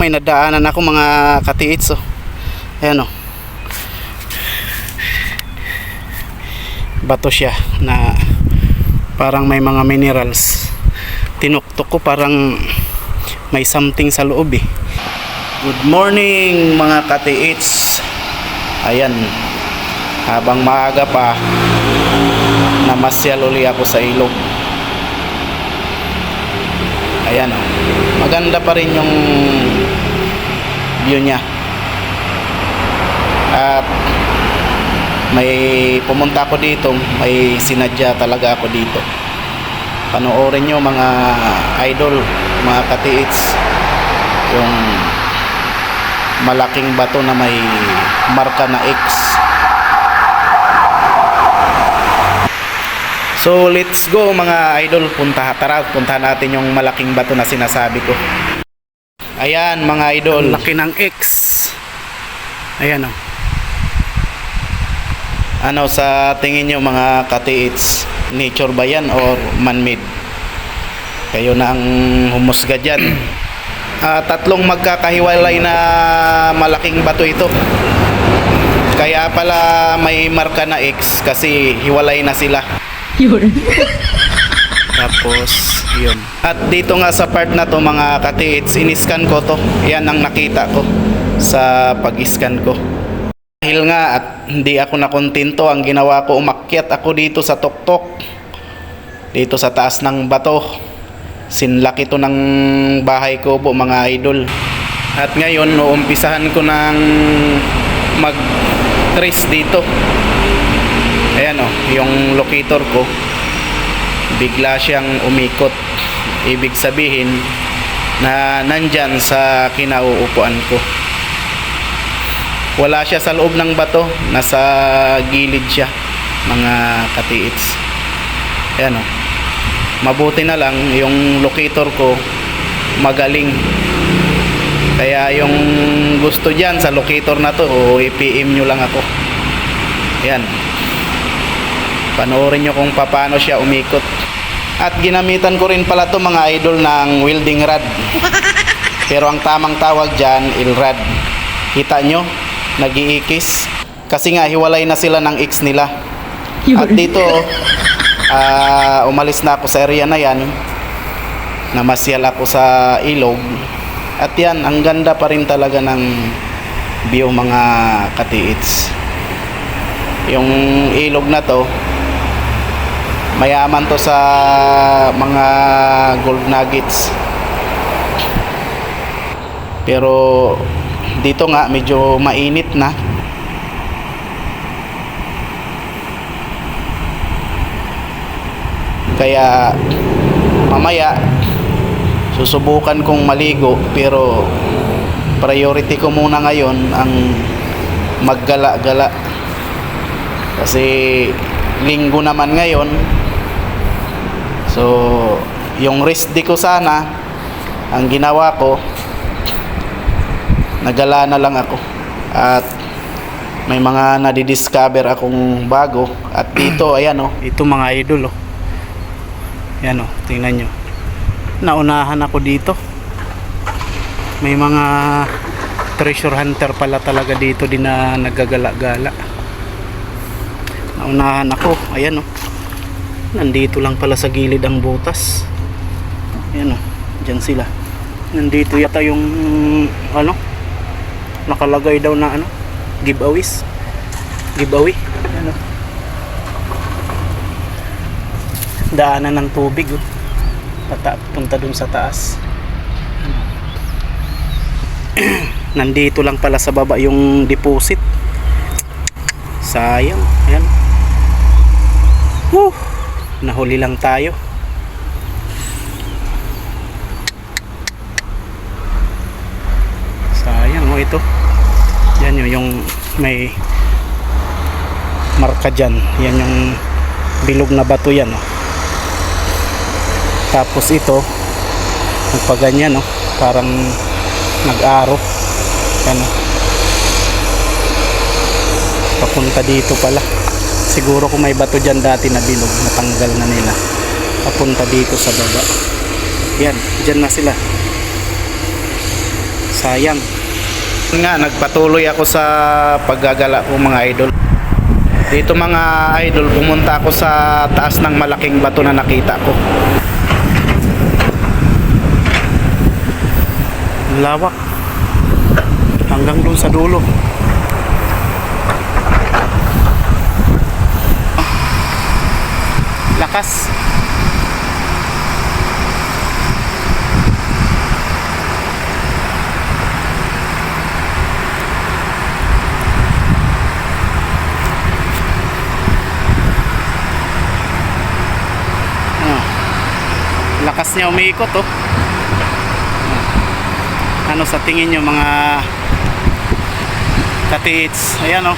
May nadaanan ako mga katiits, oh. Ayan, oh. Bato siya na parang may mga minerals. Tinuktok ko, parang may something sa loob eh. Good morning mga katiits. Ayan, habang maaga pa, namasyal uli ako sa ilog. Ayan, oh. Maganda pa rin yung view niya. At may pumunta ako dito, may sinadya talaga ako dito. Panoorin nyo mga idol, mga katiits, yung malaking bato na may marka na X. So let's go mga idol, tara punta natin yung malaking bato na sinasabi ko. Ayan mga idol, laki ng X. Ayan, oh. Ano sa tingin nyo mga katiits, nature ba yan or man-made? Kayo na ang humusga dyan. Tatlong magkakahiwalay na malaking bato ito. Kaya pala may marka na X kasi hiwalay na sila. Yun. Tapos yun. At dito nga sa part na to mga katiits, in-scan ko to. Yan ang nakita ko sa pag-scan ko. Dahil nga at hindi ako nakontento, ang ginawa ko, umakyat ako dito sa tuktok, dito sa taas ng bato. Sinlaki to ng bahay ko po mga idol. At ngayon uumpisahan ko ng mag-trace dito. Ayan, oh, yung locator ko bigla siyang umikot. Ibig sabihin na nandyan sa kinauupuan ko. Wala siya sa loob ng bato, nasa gilid siya mga katiits. Ayan, oh. Mabuti na lang yung locator ko magaling. Kaya yung gusto dyan sa locator na to, i-PM nyo lang ako. Ayan, panoorin nyo kung paano siya umikot. At ginamitan ko rin pala to mga idol ng welding rod. Pero ang tamang tawag dyan, il-rod. Kita nyo, nag-iikis. Kasi nga hiwalay na sila ng X nila. At dito umalis na ako sa area na yan. Namasyal ako sa ilog. At yan, ang ganda pa rin talaga ng view mga katiits. Yung ilog na to, mayaman to sa mga gold nuggets. Pero dito nga medyo mainit na. Kaya mamaya susubukan kong maligo, pero priority ko muna ngayon ang maggala-gala. Kasi linggo naman ngayon. So yung rest day ko sana, ang ginawa ko, nagala na lang ako. At may mga nadidiscover akong bago. At dito, ayan, oh, ito mga idol, oh. Ayan, oh, tingnan nyo. Naunahan ako dito. May mga treasure hunter pala talaga dito din na naggagala-gala. Naunahan ako. Ayan, oh. Nandito lang pala sa gilid ang butas. Ayan, oh. Diyan sila. Nandito yata yung ano, nakalagay daw na ano, giveaways. Giveaway. Ayan, oh. Daanan ng tubig, oh. Punta dun sa taas. Nandito lang pala sa baba yung deposit. Sayang. Ayan. Woo! Nahuli lang tayo. Sayang, oh, ito. Yan yung may marka dyan. Yan yung bilog na bato yan, oh. Tapos ito nagpaganyan, no? Parang nag-aro. Yan, no? Papunta dito pala. Siguro kung may bato dyan dati na bilog, natanggal na nila. Papunta dito sa baba. Yan, dyan na sila. sayang nga, nagpatuloy ako sa paggagala ko mga idol. Dito mga idol, pumunta ako sa taas ng malaking bato na nakita ko. Lawak hanggang doon sa dulo. Lakas. Lakas niya umiikot oh. Ano sa tingin nyo mga katiits? Ayan oh.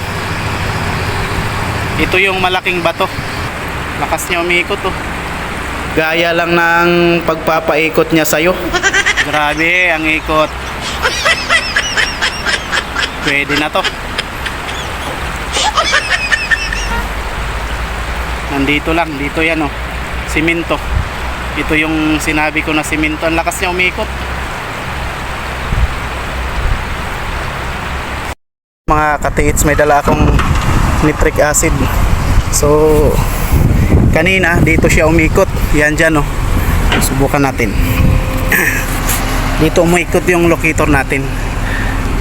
Ito yung malaking bato. Lakas niya umiikot oh. Gaya lang ng pagpapaikot niya sa'yo. Grabe ang ikot. Pwede na to. Nandito lang, dito yan oh. Simento. Ito yung sinabi ko na simento. Ang lakas niya umikot. Mga katiits, may dala akong nitric acid. So kanina dito siya umikot. Yan dyan oh. Subukan natin. Dito umikot yung locator natin.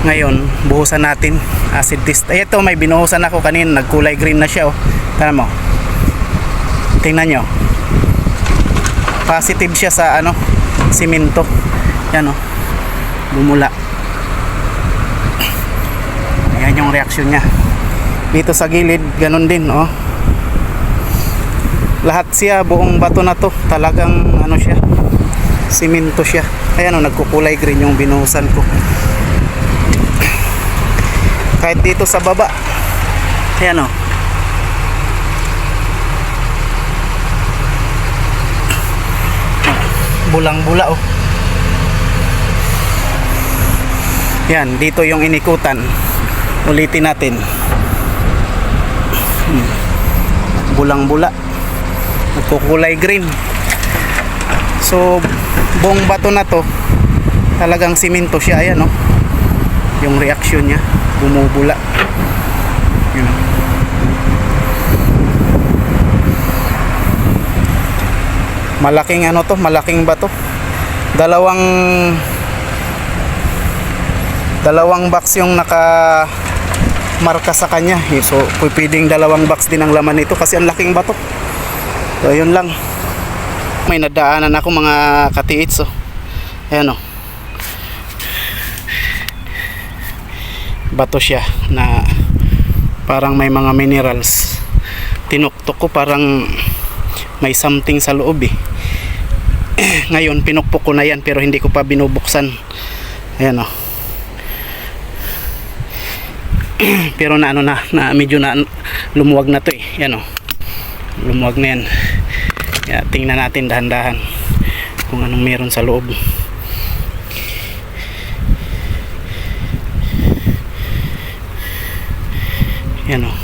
Ngayon buhusan natin acid test. Ito may binuhusan ako kanina. Nagkulay green na siya oh. Tara mo. Tingnan nyo. Positive siya sa ano, simento. Yan oh. Bumula. Ayan yung reaksyon niya. Dito sa gilid, ganun din oh. Lahat siya, buong bato na to, talagang ano siya, simento siya. Ayan oh, nagkukulay green yung binuhusan ko. Kahit dito sa baba. Ayan oh. Bulang-bula oh. Yan, dito yung inikutan. Ulitin natin. Bulang-bula. Nagkukulay green. So, buong bato na to talagang simento siya. Ayan oh. Yung reaksyon niya, bumubula. Yun oh. Malaking ano to, malaking bato. Dalawang box yung naka marka sa kanya. So, pwedeng dalawang box din ang laman nito kasi ang laking bato. So, yun lang. May nadaanan ako mga katiits oh. Ayan oh. Bato siya na parang may mga minerals. Tinuktok ko parang may something sa loob eh. Ngayon pinukpok ko na yan pero hindi ko pa binubuksan. Ayan oh. Pero na ano na medyo na lumuwag na to eh. Ayan oh. Lumuwag na yan. Kaya tingnan natin dahan-dahan kung anong meron sa loob. Ayan oh.